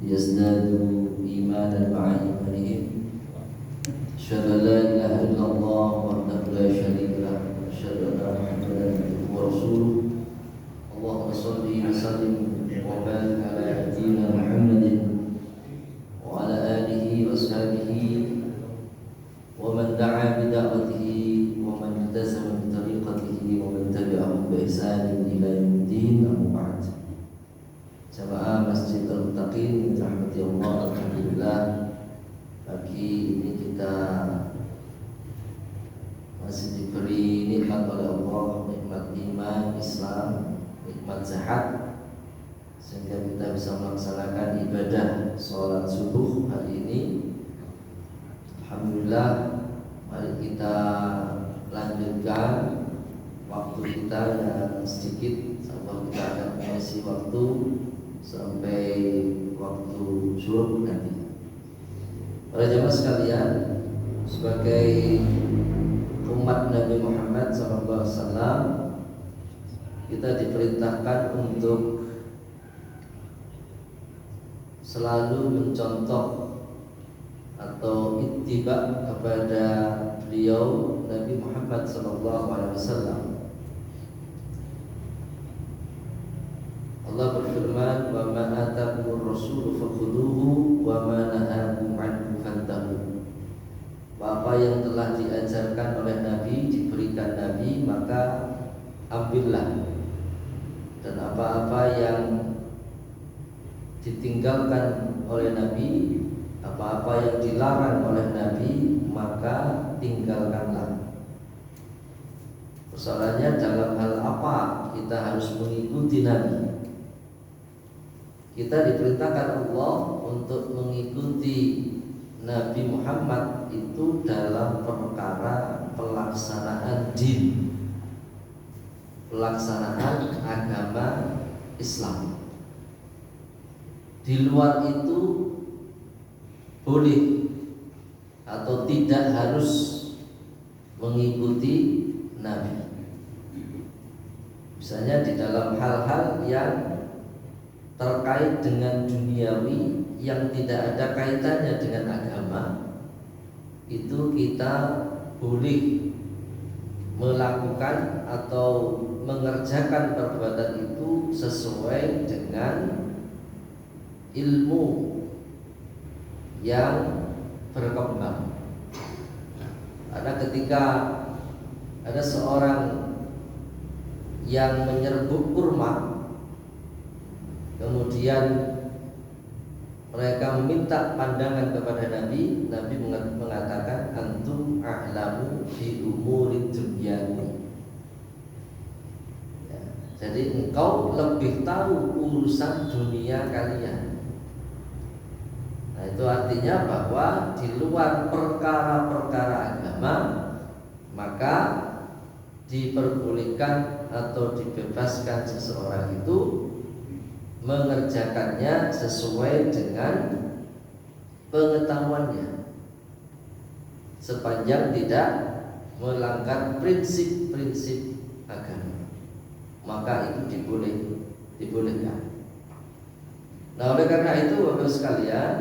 ليزدادوا إيمانا مع إيمانهم. أشهد أن لا إله إلا الله وحده لا شريك له وأشهد أن محمدا عبده ورسوله. اللهم صل وسلم وبارك على نبينا محمد وعلى آله وأصحابه ومن دعا بدعوته ومن التزم بطريقته ومن تبعهم بإحسان إلى يوم الدين. أما بعد. Jamaah Masjid Al-Muttaqin rahmati Allah, alhamdulillah, pagi ini kita masih diberi nikmat oleh Allah, nikmat iman, Islam, nikmat sehat, sehingga kita bisa melaksanakan ibadah sholat subuh hari ini. Alhamdulillah, mari kita lanjutkan waktu kita yang sedikit, sampai kita akan mengisi waktu sampai waktu syuruk nanti. Para jamaah sekalian, sebagai umat Nabi Muhammad SAW, kita diperintahkan untuk selalu mencontoh atau ittiba kepada beliau Nabi Muhammad SAW. Allah berfirman, "Wa ma atakumur rasulu fakhuduhu wa ma nahakum anhu fantahu." Apa yang telah diajarkan oleh Nabi, diberikan Nabi, maka ambillah. Dan apa-apa yang ditinggalkan oleh Nabi, apa-apa yang dilarang oleh Nabi, maka tinggalkanlah. Persoalannya dalam hal apa kita harus mengikuti Nabi. Kita diperintahkan Allah untuk mengikuti Nabi Muhammad itu dalam perkara pelaksanaan din, pelaksanaan agama Islam. Di luar itu boleh atau tidak harus mengikuti Nabi. Misalnya di dalam hal-hal yang terkait dengan duniawi yang tidak ada kaitannya dengan agama, itu kita boleh melakukan atau mengerjakan perbuatan itu sesuai dengan ilmu yang berkembang. Karena ketika ada seorang yang menyerbuk kurma, kemudian mereka meminta pandangan kepada Nabi. Nabi mengatakan, "Antum a'lamu bi umurid dunyani." Ya, jadi engkau lebih tahu urusan dunia kalian. Nah, itu artinya bahwa di luar perkara-perkara agama, maka diperbolehkan atau dibebaskan seseorang itu mengerjakannya sesuai dengan pengetahuannya, sepanjang tidak melanggar prinsip-prinsip agama, maka itu dibolehkan. Nah, oleh karena itu, Bapak sekalian,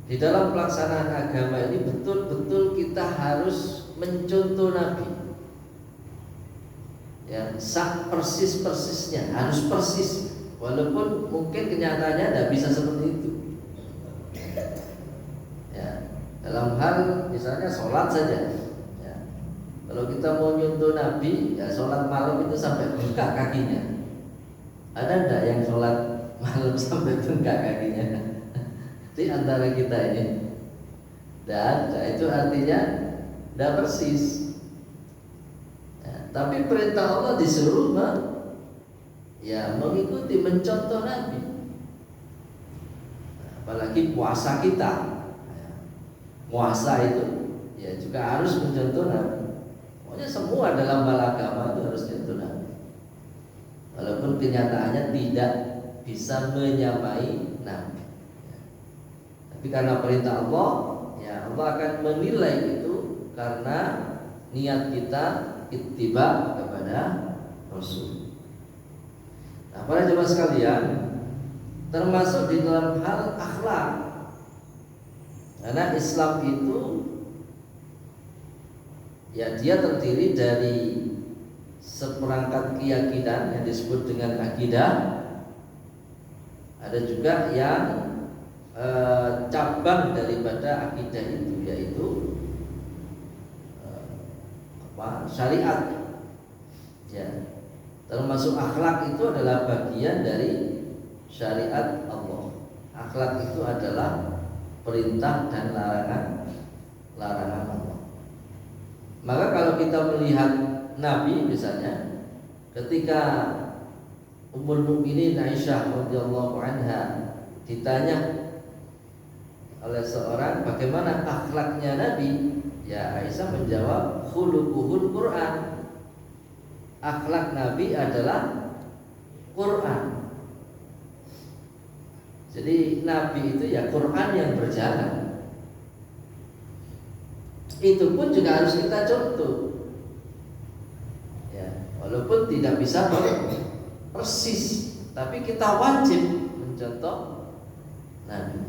di dalam pelaksanaan agama ini betul-betul kita harus mencontoh Nabi. Ya, sak persis-persisnya, harus persis. Walaupun mungkin kenyataannya tidak bisa seperti itu. Ya, dalam hal misalnya sholat saja. Ya, kalau kita mau nyontoh Nabi, ya sholat malam itu sampai bengkak kakinya. Ada enggak yang sholat malam sampai bengkak kakinya di antara kita ini? Dan itu artinya tidak persis. Tapi perintah Allah disuruh mengikuti, mencontoh Nabi. Apalagi puasa kita, puasa itu ya juga harus mencontoh Nabi. Pokoknya semua dalam hal agama itu harus contoh Nabi. Walaupun kenyataannya tidak bisa menyamai Nabi. Tapi karena perintah Allah, ya Allah akan menilai itu karena niat kita ittiba kepada Rasul. Nah, para jemaah sekalian, termasuk di dalam hal akhlak. Karena Islam itu ya dia terdiri dari seperangkat keyakinan yang disebut dengan akidah. Ada juga yang cabang daripada akidah itu, yaitu syariat. Ya, termasuk akhlak itu adalah bagian dari syariat Allah. Akhlak itu adalah perintah dan larangan Allah. Maka kalau kita melihat Nabi misalnya, ketika Ummul Mukminin Aisyah radhiyallahu anha ditanya oleh seorang bagaimana akhlaknya Nabi, ya Aisyah menjawab khuluquhul Quran. Akhlak Nabi adalah Quran. Jadi Nabi itu ya Quran yang berjalan. Itu pun juga harus kita contoh. Ya, walaupun tidak bisa persis, tapi kita wajib mencontoh Nabi.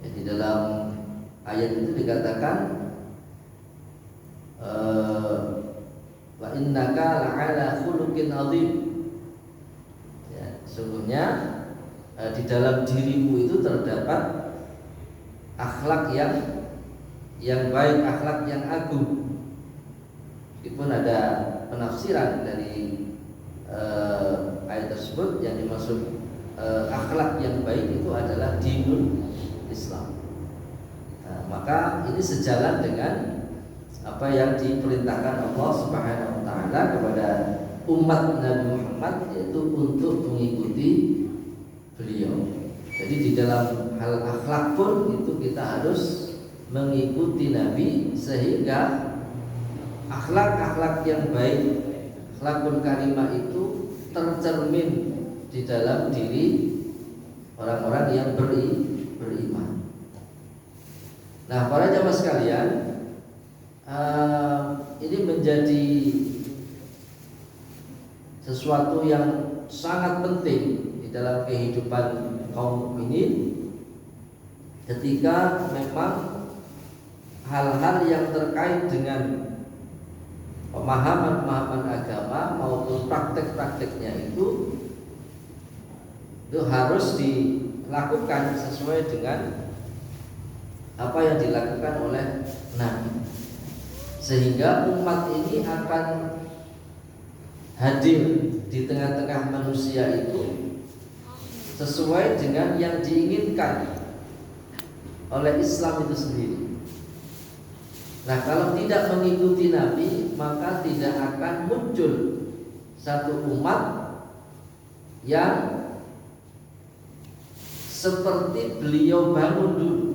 Ya, di dalam ayat itu dikatakan wa innaka la'ala khuluqin azim. Ya, sesungguhnya di dalam dirimu itu terdapat akhlak yang baik, akhlak yang agung. Meskipun ada penafsiran dari ayat tersebut, yang dimaksud akhlak yang baik itu adalah dinul Islam. Nah, maka ini sejalan dengan apa yang diperintahkan Allah Subhanahu wa taala kepada umat Nabi Muhammad, yaitu untuk mengikuti beliau. Jadi di dalam hal akhlak pun itu kita harus mengikuti Nabi, sehingga akhlak-akhlak yang baik, akhlakul karimah itu tercermin di dalam diri orang-orang yang beriman. Nah, para jamaah sekalian, ini menjadi sesuatu yang sangat penting di dalam kehidupan kaum mukminin, ketika memang hal-hal yang terkait dengan pemahaman agama maupun praktek-prakteknya itu harus dilakukan sesuai dengan apa yang dilakukan oleh Nabi, sehingga umat ini akan hadir di tengah-tengah manusia itu sesuai dengan yang diinginkan oleh Islam itu sendiri. Nah, kalau tidak mengikuti Nabi, maka tidak akan muncul satu umat yang seperti beliau bangun dulu,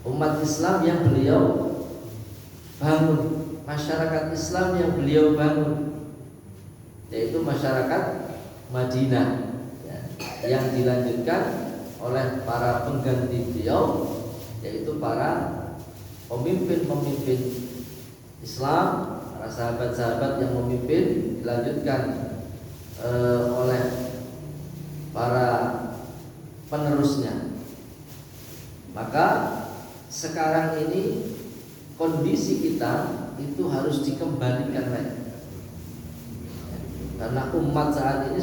umat Islam yang beliau bangun, masyarakat Islam yang beliau bangun, yaitu masyarakat Madinah, ya, yang dilanjutkan oleh para pengganti beliau, yaitu para pemimpin-pemimpin Islam, para sahabat-sahabat yang memimpin, dilanjutkan oleh para penerusnya. Maka sekarang ini kondisi kita itu harus dikembalikan lagi, karena umat saat ini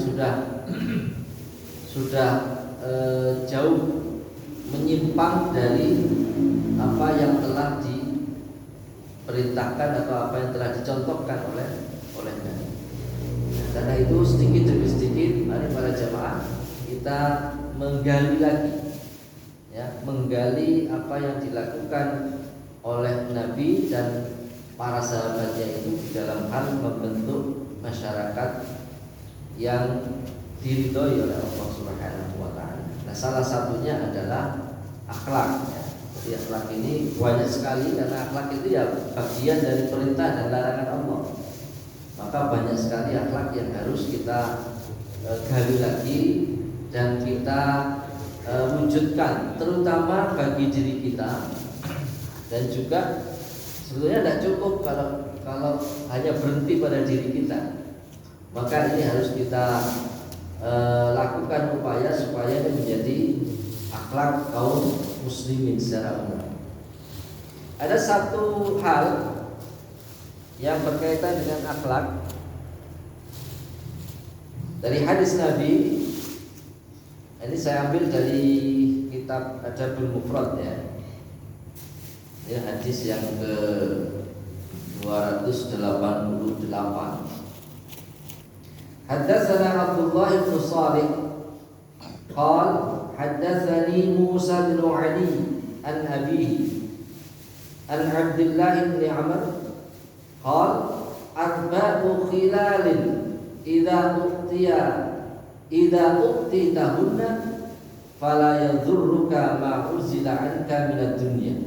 sudah jauh menyimpang dari apa yang telah diperintahkan atau apa yang telah dicontohkan oleh Nabi. Karena itu sedikit demi sedikit, mari para jamaah kita menggali lagi, ya, menggali apa yang dilakukan oleh Nabi dan para sahabatnya itu di dalam hal membentuk masyarakat yang diridhoi oleh Allah Subhanahu wa taala. Nah, salah satunya adalah akhlak, ya. Jadi akhlak ini banyak sekali, karena akhlak itu ya bagian dari perintah dan larangan Allah. Maka banyak sekali akhlak yang harus kita gali lagi dan kita wujudkan, terutama bagi diri kita. Dan juga sebetulnya tidak cukup kalau hanya berhenti pada diri kita. Maka ini harus kita lakukan upaya supaya menjadi akhlak kaum muslimin secara umum. Ada satu hal yang berkaitan dengan akhlak dari hadis Nabi. Ini saya ambil dari kitab Adabul Mufrad ya. Ini hadis yang ke 288. Haddatsana Abdullah bin Shalih qal haddatsani Musa bin Ali an abihi an Abdullah bin Amr qal arba'u khilalin idza uqtitahunna fala yadhurruka ma uzila anka minad dunya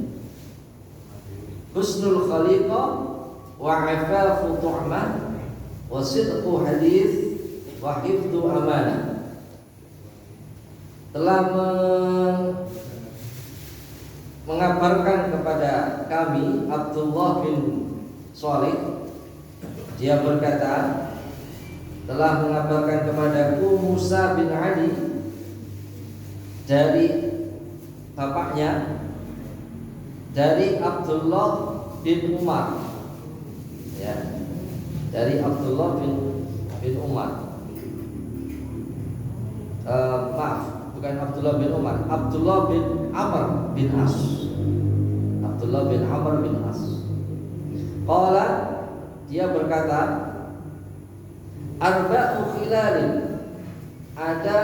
husnul khaliqah wa afafu tu'mah wa sidqu hadith wa hifdzu amanah. Telah mengabarkan kepada kami Abdullah bin Shalih, dia berkata, telah mengabarkan kepadaku Musa bin Ali dari bapaknya, dari Abdullah bin Umar, ya, dari Abdullah bin Umar. Maaf, bukan Abdullah bin Umar, Abdullah bin Amr bin As. Abdullah bin Amr bin As. Qala, dia berkata, arba'u khilalin, ada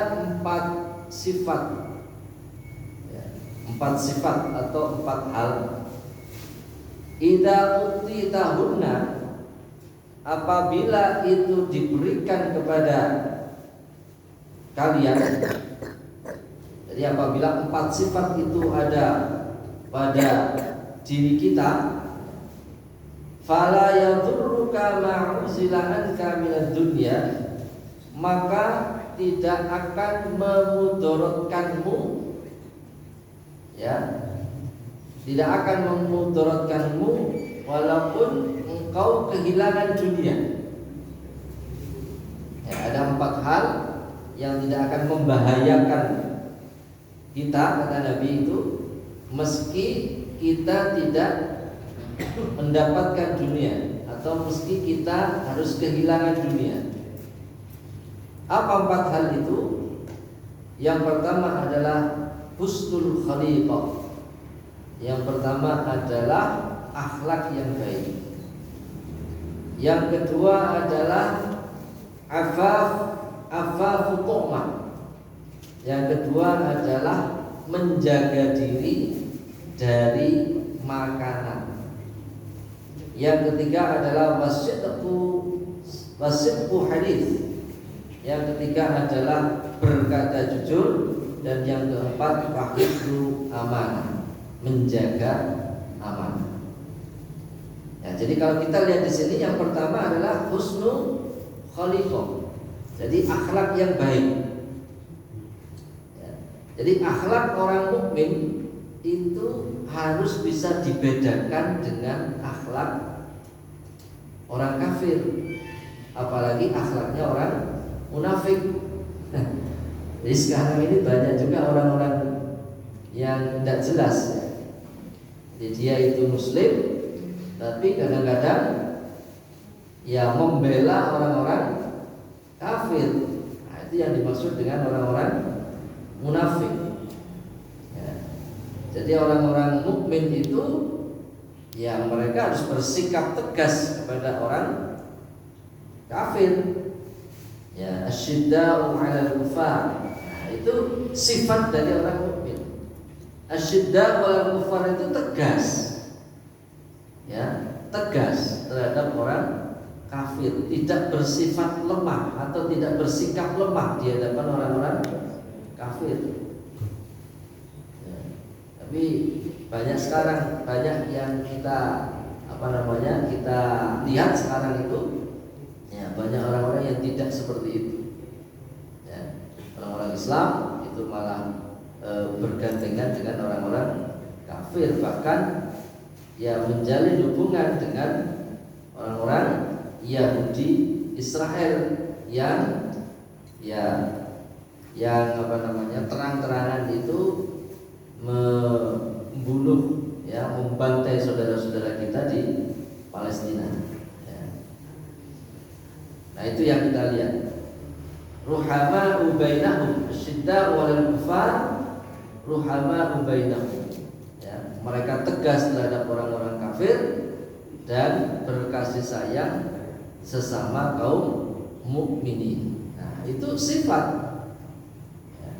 4 sifat, ya, 4 sifat atau 4 hal. Idza utitahunna, apabila itu diberikan kepada kalian. Jadi apabila 4 sifat itu ada pada diri kita, fala yadurruka ma uzila anka minad dunya, maka tidak akan memudaratkanmu, ya, tidak akan memudaratkanmu walaupun engkau kehilangan dunia. Ya, ada 4 hal yang tidak akan membahayakan kita, kata Nabi itu, meski kita tidak mendapatkan dunia atau meski kita harus kehilangan dunia. Apa 4 hal itu? Yang pertama adalah husnul khaliqah. Yang pertama adalah akhlak yang baik. Yang kedua adalah afafu tu'mah. Yang kedua adalah menjaga diri dari makanan. Yang ketiga adalah wasidqu hadis. Yang ketiga adalah berkata jujur. Dan yang keempat wahifdzu amanah, menjaga amanah. Ya, jadi kalau kita lihat di sini, yang pertama adalah husnul khaliqah. Jadi akhlak yang baik. Ya, jadi akhlak orang mukmin itu harus bisa dibedakan dengan akhlak orang kafir, apalagi akhlaknya orang munafik. Jadi sekarang ini banyak juga orang-orang yang tidak jelas, ya. Jadi dia itu muslim, tapi kadang-kadang ya membela orang-orang kafir. Nah, itu yang dimaksud dengan orang-orang munafik, ya. Jadi orang-orang mukmin itu ya mereka harus bersikap tegas kepada orang kafir. Ya, asyidda'u 'alal kufar. Nah, itu sifat dari orang mukmin. Asyidda'u 'alal kufar itu tegas. Ya, tegas terhadap orang kafir, tidak bersifat lemah atau tidak bersikap lemah di hadapan orang-orang kafir. Ya, tapi banyak sekarang, banyak yang kita kita lihat sekarang itu, ya, banyak orang-orang yang tidak seperti itu. Ya, orang-orang Islam itu malah bergandengan dengan orang-orang kafir, bahkan ya menjalin hubungan dengan orang-orang Yahudi Israel yang ya yang terang-terangan itu membunuh, ya, membantai saudara-saudara kita di Palestina, ya. Nah itu yang kita lihat. Ruhama bainahum syidda wal kufar, ruhama bainahum, ya, mereka tegas terhadap orang-orang kafir dan berkasih sayang sesama kaum mukminin. Nah itu sifat, ya,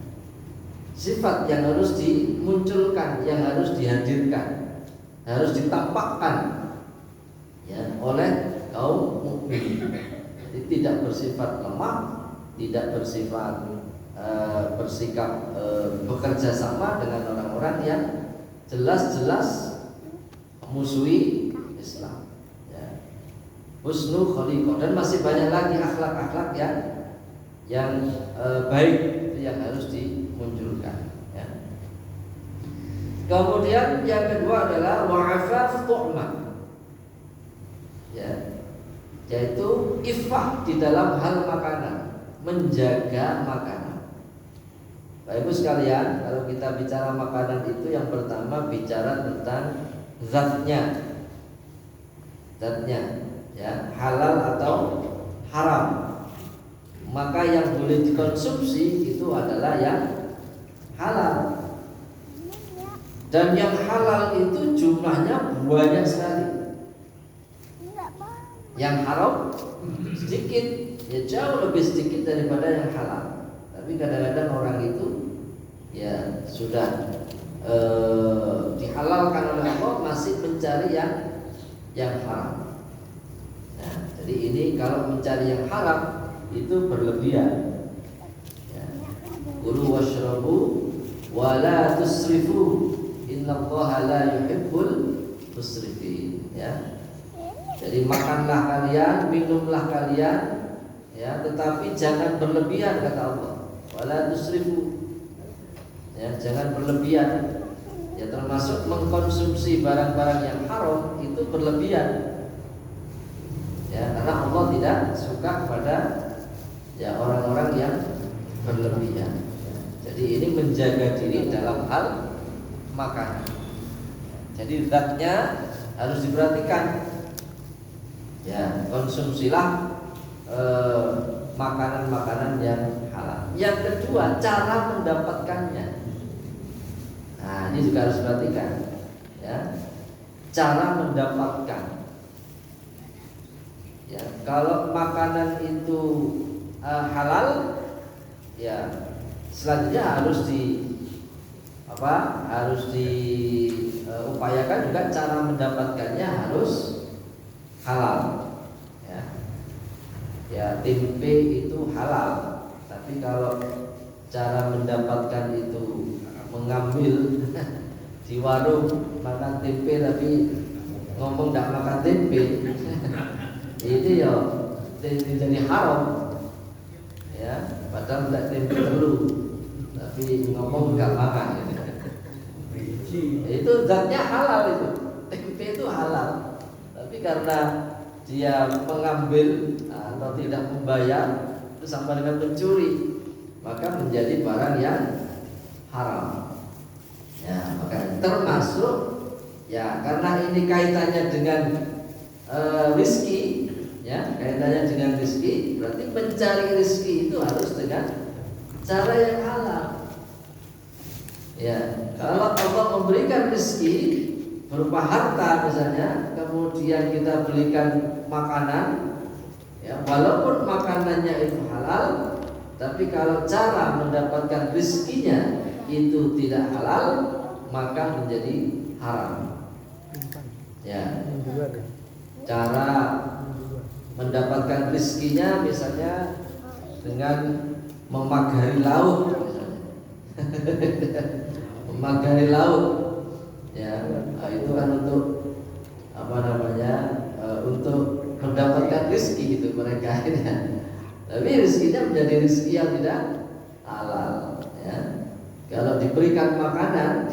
sifat yang harus dimunculkan, yang harus dihadirkan, harus ditampakkan, ya, oleh kaum mukminin. Jadi tidak bersifat lemah, tidak bersifat bersikap bekerja sama dengan orang-orang yang jelas-jelas memusuhi Islam, ya. Husnul khaliqah, dan masih banyak lagi akhlak-akhlak yang baik yang harus dimunculkan, ya. Kemudian yang kedua adalah wa'afaf tu'mah, ya, yaitu iffah di dalam hal makanan, menjaga makanan. Bapak Ibu sekalian, kalau kita bicara makanan itu yang pertama bicara tentang zatnya, ya, halal atau haram. Maka yang boleh dikonsumsi itu adalah yang halal. Dan yang halal itu jumlahnya banyak sekali. Yang haram sedikit, ya jauh lebih sedikit daripada yang halal. Tapi kadang-kadang orang itu, ya, sudah dihalalkan oleh Allah masih mencari yang haram. Nah, jadi ini kalau mencari yang haram itu berlebihan, ya. Kulu washrabu wa la tusrifu innallaha la yuhibbul musrifin, ya. Jadi makanlah kalian, minumlah kalian, ya, tetapi jangan berlebihan, kata Allah. Wala tusrifu, ya, jangan berlebihan. Ya, termasuk mengkonsumsi barang-barang yang haram itu berlebihan, ya, karena Allah tidak suka pada, ya, orang-orang yang berlebihan, ya. Jadi ini menjaga diri dalam hal makanan. Jadi zatnya harus diperhatikan. Ya, konsumsilah makanan-makanan yang halal. Yang kedua, cara mendapatkannya. Nah, ini juga harus diperhatikan, ya. Cara mendapatkan. Ya, kalau makanan itu halal, ya, selanjutnya harus diupayakan juga cara mendapatkannya harus halal, ya. Ya, tempe itu halal, tapi kalau cara mendapatkan itu mengambil di warung makan tempe tapi ngomong tidak makan tempe, itu ya jadi haram, ya. Padahal tidak tempe dulu, tapi ngomong nggak makan, itu zatnya halal, itu tempe itu halal. Tapi karena dia mengambil atau tidak membayar, itu sama dengan mencuri, maka menjadi barang yang haram. Ya, maka termasuk, ya, karena ini kaitannya dengan rizki, ya, kaitannya dengan rizki, berarti mencari rizki itu harus dengan cara yang halal. Ya, kalau Allah memberikan rizki berupa harta misalnya, kemudian kita belikan makanan, ya, walaupun makanannya itu halal, tapi kalau cara mendapatkan rizkinya itu tidak halal, maka menjadi haram. Ya, cara mendapatkan rizkinya misalnya dengan memagari laut, misalnya. Memagari laut, ya, itu kan untuk untuk mendapatkan rezeki gitu mereka, ya. Tapi rezekinya menjadi rezeki yang tidak halal, ya. Kalau diberikan makanan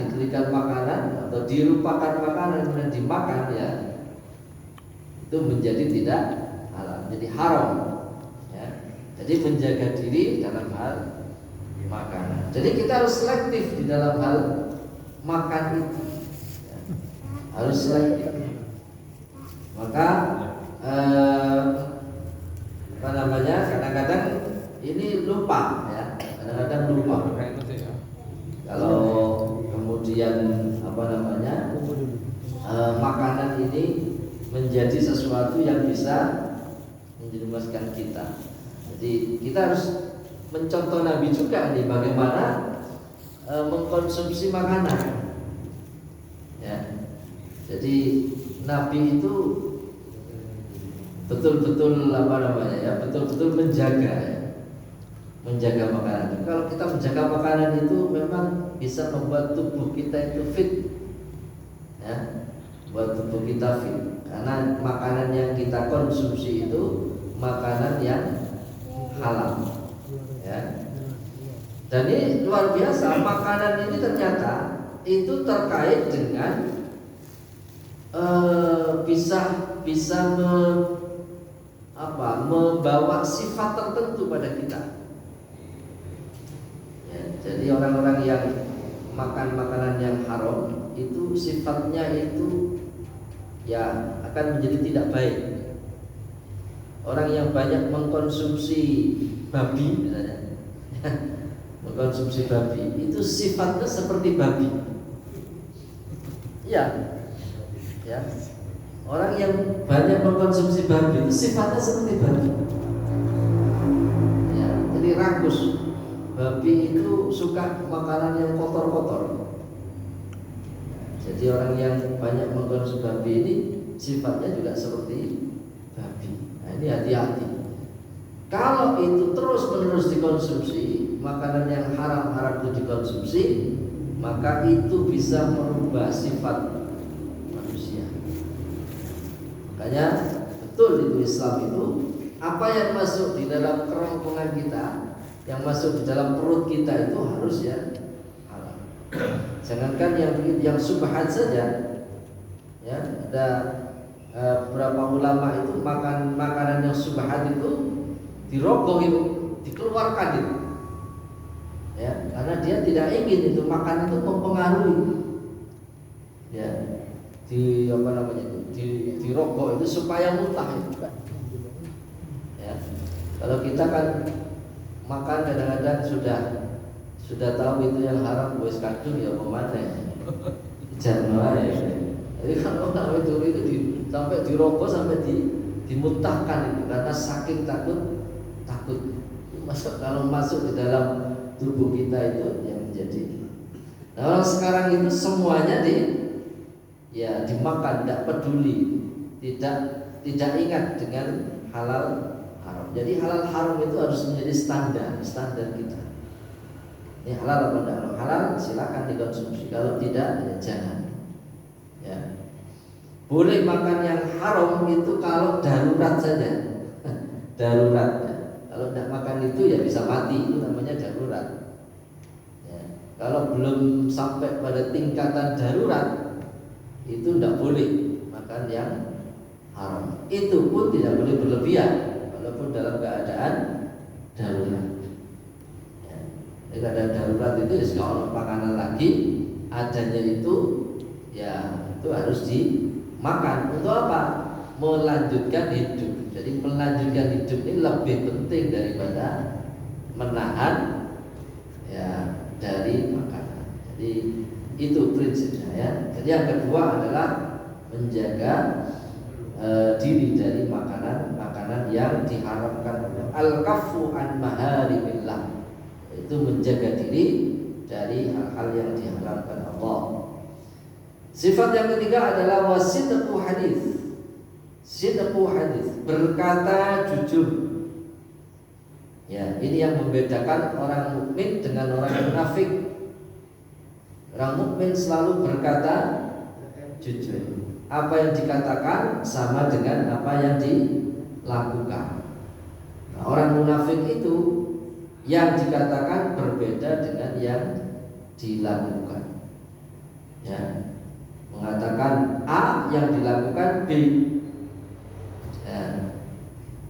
atau dirupakan makanan kemudian dimakan, ya, itu menjadi tidak halal, jadi haram, ya. Jadi menjaga diri dalam hal makanan. Jadi kita harus selektif di dalam hal makan itu, ya. Harus selektif. Maka apa namanya? Kadang-kadang ini lupa, ya. Kadang-kadang lupa. Kalau kemudian apa namanya? Makanan ini menjadi sesuatu yang bisa menjerumuskan kita. Jadi kita harus mencontoh Nabi juga nih bagaimana mengkonsumsi makanan. Ya. Jadi Nabi itu betul-betul apa namanya ya, betul-betul menjaga ya. Menjaga makanan. Kalau kita menjaga makanan itu memang bisa membuat tubuh kita itu fit. Ya. Buat tubuh kita fit. Karena makanan yang kita konsumsi itu makanan yang halal, ya. Dan ini luar biasa, makanan ini ternyata itu terkait dengan bisa membawa sifat tertentu pada kita. Ya, jadi orang-orang yang makan makanan yang haram itu sifatnya itu ya akan menjadi tidak baik. Orang yang banyak mengkonsumsi babi misalnya, mengkonsumsi babi itu sifatnya seperti babi. Ya, ya. Orang yang banyak mengkonsumsi babi itu sifatnya seperti babi. Ya, jadi rakus. Babi itu suka makanan yang kotor-kotor. Jadi orang yang banyak mengkonsumsi babi ini sifatnya juga seperti babi. Nah, ini hati-hati. Kalau itu terus-menerus dikonsumsi, makanan yang haram-haram itu dikonsumsi, maka itu bisa merubah sifat manusia. Makanya betul itu Islam itu apa yang masuk di dalam kerongkongan kita, yang masuk di dalam perut kita itu harus ya halal. Jangankan yang subhat saja, ya ada beberapa ulama itu makan makanan yang subhat itu dirogoh itu, dikeluarkan itu, ya karena dia tidak ingin itu makanan itu mempengaruhi, ya di apa namanya itu dirogoh itu supaya muntah itu, ya kalau kita kan makan kadang-kadang sudah tahu itu yang haram, wes kadung ya kemana ya, jangan ya. Jadi kalau orang itu sampai dirogoh sampai dimuntahkan itu karena saking takut. Kalau masuk di dalam tubuh kita itu yang menjadi. Nah orang sekarang itu semuanya dimakan, tidak peduli, tidak ingat dengan halal haram. Jadi halal haram itu harus menjadi standar kita. Ini halal apa tidak? Kalau halal silakan dikonsumsi, kalau tidak ya jangan. Ya. Boleh makan yang haram itu kalau darurat saja. Darurat. Ya. Kalau tidak makan itu ya bisa mati, itu namanya darurat. Ya. Kalau belum sampai pada tingkatan darurat, itu tidak boleh makan yang haram. Itu pun tidak boleh berlebihan, walaupun dalam keadaan darurat. Ya. Jadi keadaan darurat itu kalau makanan lagi adanya itu ya itu harus dimakan. Untuk apa? Melanjutkan hidup. Jadi melanjutkan hidup ini lebih penting daripada menahan ya dari makanan. Jadi itu prinsipnya ya. Jadi yang kedua adalah menjaga diri dari makanan yang diharamkan. Al-kaffu an maharimillah, itu menjaga diri dari hal-hal yang diharamkan Allah. Sifat yang ketiga adalah wasidqu hadis. Sidqu hadis, berkata jujur. Ya, ini yang membedakan orang mukmin dengan orang munafik. Orang mukmin selalu berkata jujur. Apa yang dikatakan sama dengan apa yang dilakukan. Nah, orang munafik itu yang dikatakan berbeda dengan yang dilakukan. Ya, mengatakan A, yang dilakukan B. Ya,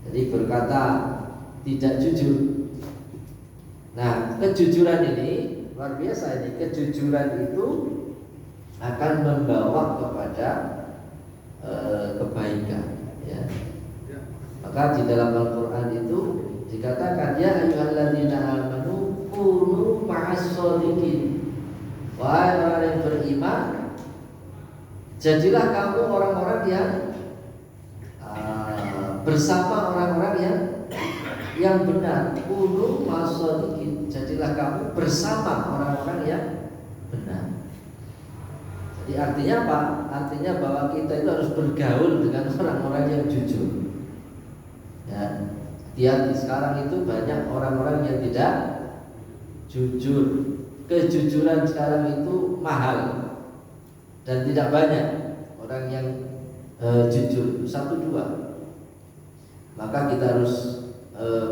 jadi berkata tidak jujur. Nah, kejujuran ini luar biasa ini. Kejujuran itu akan membawa kepada kebaikan, ya. Maka di dalam Al-Quran itu dikatakan, ya ayyuhalladzina amanu kunu ma'as shodiqin. Wahai orang yang beriman, jadilah kamu orang-orang yang bersama orang-orang yang benar. Kunu ma'as shodiqin. Jadilah kamu bersama orang-orang yang benar. Jadi artinya apa? Artinya bahwa kita itu harus bergaul dengan orang-orang yang jujur. Ya, hati-hati sekarang itu banyak orang-orang yang tidak jujur. Kejujuran sekarang itu mahal dan tidak banyak orang yang jujur, 1-2. Maka kita harus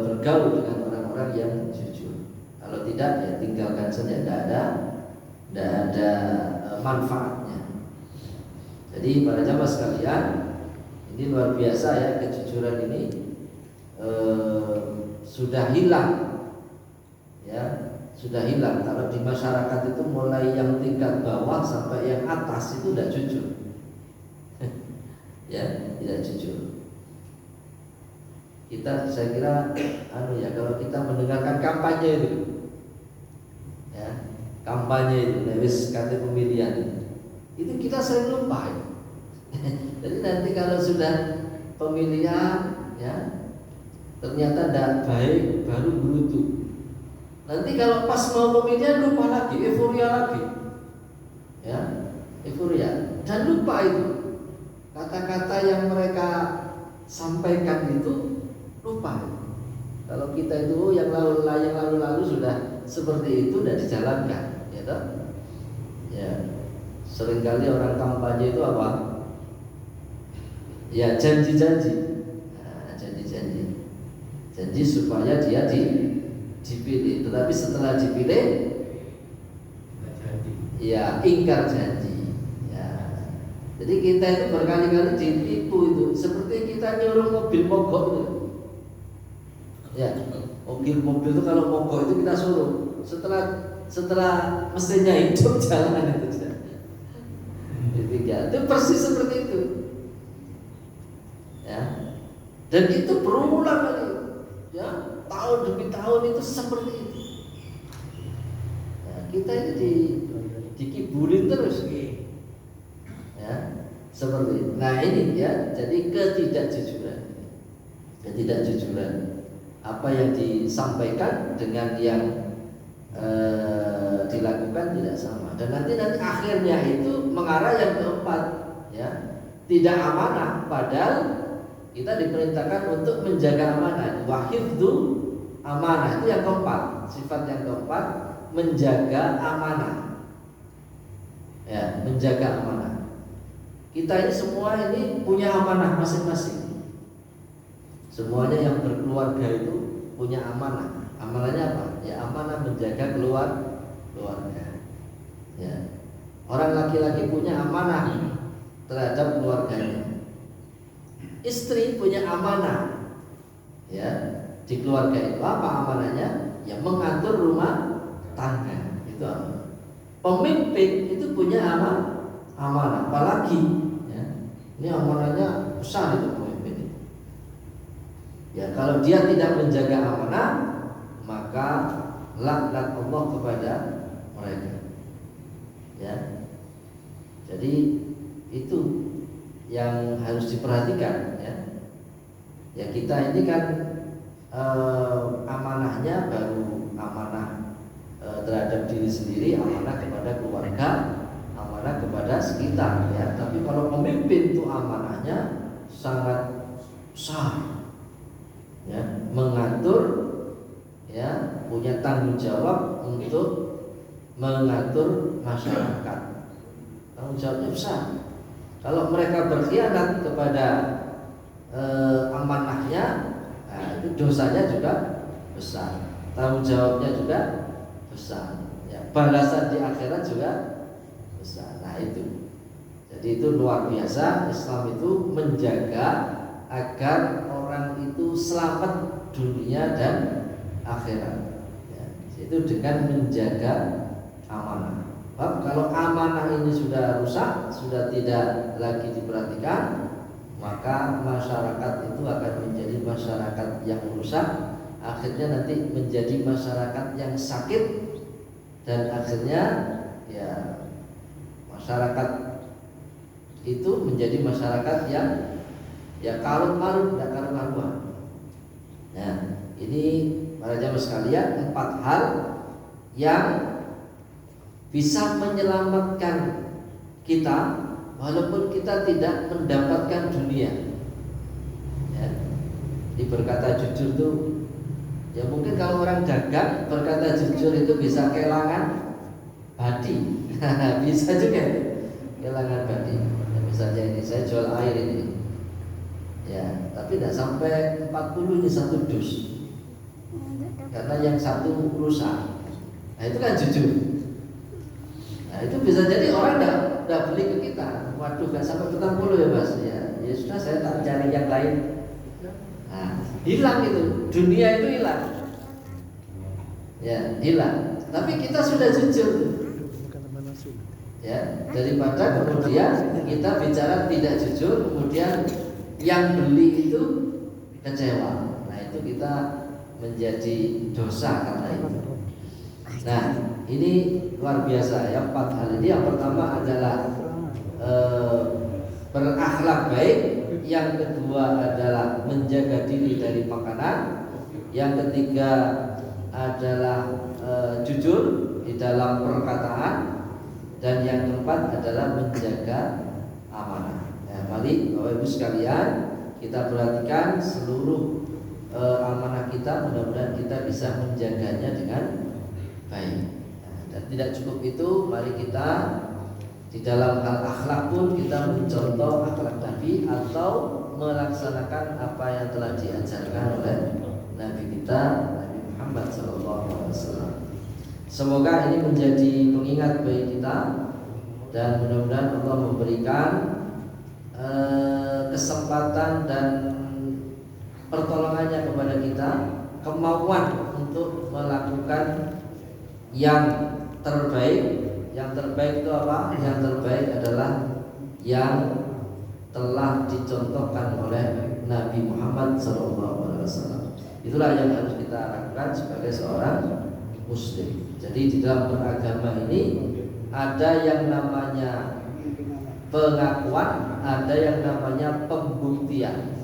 bergaul dengan orang-orang yang jujur. Kalau tidak, ya tinggalkan saja, tidak ada manfaatnya. Jadi para jamaah sekalian, ini luar biasa ya, kejujuran ini sudah hilang, ya, sudah hilang. Kalau di masyarakat itu mulai yang tingkat bawah sampai yang atas itu tidak jujur, ya, tidak jujur. Saya kira, kalau kita mendengarkan kampanye itu, ya, kampanye itu, lewis kata pemilihan itu kita sering lupa. Jadi nanti kalau sudah pemilihan, ya, ternyata tidak baik, baru berutuh. Nanti kalau pas mau pemilihan lupa lagi, euforia lagi, ya, euforia, dan lupa itu kata-kata yang mereka sampaikan itu, lupa. Kalau kita itu yang lalu-lalu sudah seperti itu dan dijalankan, ya toh? Ya, seringkali orang kampanye itu apa? Ya, janji-janji. Janji supaya dia dipilih, tetapi setelah dipilih, ya ingkar janji. Ya. Jadi kita itu berkali-kali ditipu itu, seperti kita nyuruh mobil mogok itu. Ya, mobil itu kalau mogok itu kita suruh. Setelah mesinnya hidup jalan itu. Itu persis seperti itu. Ya. Dan itu berulang kali. Ya, tahun demi tahun itu seperti itu. Nah, kita ini dikibulin terus, ya, seperti itu. Nah ini ya, jadi ketidakjujuran, apa yang disampaikan dengan yang dilakukan tidak sama. Dan nanti akhirnya itu mengarah yang keempat, ya, tidak amanah. Padahal kita diperintahkan untuk menjaga amanah. Wahifdzu amanah, itu yang keempat. Sifat yang keempat, menjaga amanah. Ya, menjaga amanah. Kita ini semua ini punya amanah masing-masing. Semuanya yang berkeluarga itu punya amanah. Amanahnya apa? Ya, amanah menjaga keluarga. Ya. Orang laki-laki punya amanah terhadap keluarganya. Istri punya amanah, ya, di keluarga itu. Apa amanahnya? Ya, mengatur rumah tangga. Itu amanah. Pemimpin itu punya amanah. Apalagi, ya, ini amanahnya besar itu pemimpin. Ya, kalau dia tidak menjaga amanah, maka laknat Allah kepada mereka. Ya, jadi itu yang harus diperhatikan, ya. Ya, kita ini kan amanahnya baru amanah terhadap diri sendiri, amanah kepada keluarga, amanah kepada sekitar, ya. Tapi kalau pemimpin itu amanahnya sangat besar, ya, mengatur, ya, punya tanggung jawab untuk mengatur masyarakat. Tanggung jawabnya besar. Kalau mereka berkhianat kepada amanahnya, nah, itu dosanya juga besar, tanggung jawabnya juga besar, ya, balasan di akhirat juga besar. Nah itu, jadi itu luar biasa. Islam itu menjaga agar orang itu selamat dunia dan akhirat. Ya, itu dengan menjaga amanah. Sebab kalau amanah ini sudah rusak, sudah tidak lagi diperhatikan, maka masyarakat itu akan menjadi masyarakat yang rusak, akhirnya nanti menjadi masyarakat yang sakit, dan akhirnya ya masyarakat itu menjadi masyarakat yang ya karut-marut, tidak karu-karuan. Nah, ini para jamaah sekalian, 4 hal yang bisa menyelamatkan kita walaupun kita tidak mendapatkan dunia. Ya, di berkata jujur itu, ya mungkin kalau orang dagang berkata jujur itu bisa kehilangan badi, bisa juga kehilangan badi. Ya, misalnya ini saya jual air ini, ya tapi tidak sampai 40 ini 1 dus, karena yang satu rusak. Nah itu kan jujur. Nah itu bisa jadi orang tidak beli ke kita. Waduh, gak sampai 40 ya mas. Ya sudah, saya tak cari yang lain. Nah, hilang itu, dunia itu hilang. Ya hilang. Tapi kita sudah jujur. Ya, daripada kemudian kita bicara tidak jujur, kemudian yang beli itu kecewa. Nah itu kita menjadi dosa karena itu. Nah ini luar biasa ya, 4 hal ini. Yang pertama adalah berakhlak baik. Yang kedua adalah menjaga diri dari makanan. Yang ketiga adalah jujur di dalam perkataan. Dan yang keempat adalah menjaga amanah. Ya, mari Bapak Ibu sekalian, kita perhatikan seluruh amanah kita. Mudah-mudahan kita bisa menjaganya dengan baik. Nah, dan tidak cukup itu, mari kita di dalam hal akhlak pun kita mencontoh akhlak Nabi atau melaksanakan apa yang telah diajarkan oleh Nabi kita, Nabi Muhammad SAW. Semoga ini menjadi pengingat bagi kita, dan mudah-mudahan Allah memberikan kesempatan dan pertolongannya kepada kita, kemauan untuk melakukan yang terbaik. Yang terbaik itu apa? Yang terbaik adalah yang telah dicontohkan oleh Nabi Muhammad SAW. Itulah yang harus kita lakukan sebagai seorang Muslim. Jadi di dalam beragama ini ada yang namanya pengakuan, ada yang namanya pembuktian.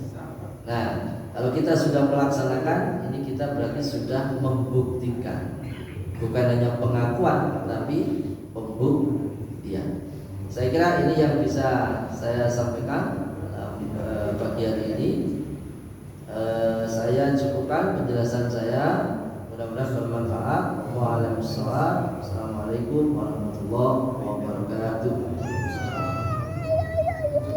Nah, kalau kita sudah melaksanakan ini, kita berarti sudah membuktikan. Bukan hanya pengakuan, tapi pembuktian. Saya kira ini yang bisa saya sampaikan pagi hari ini. Saya cukupkan penjelasan saya. Mudah-mudahan bermanfaat. Waalaikumsalam. Assalamualaikum warahmatullahi wabarakatuh.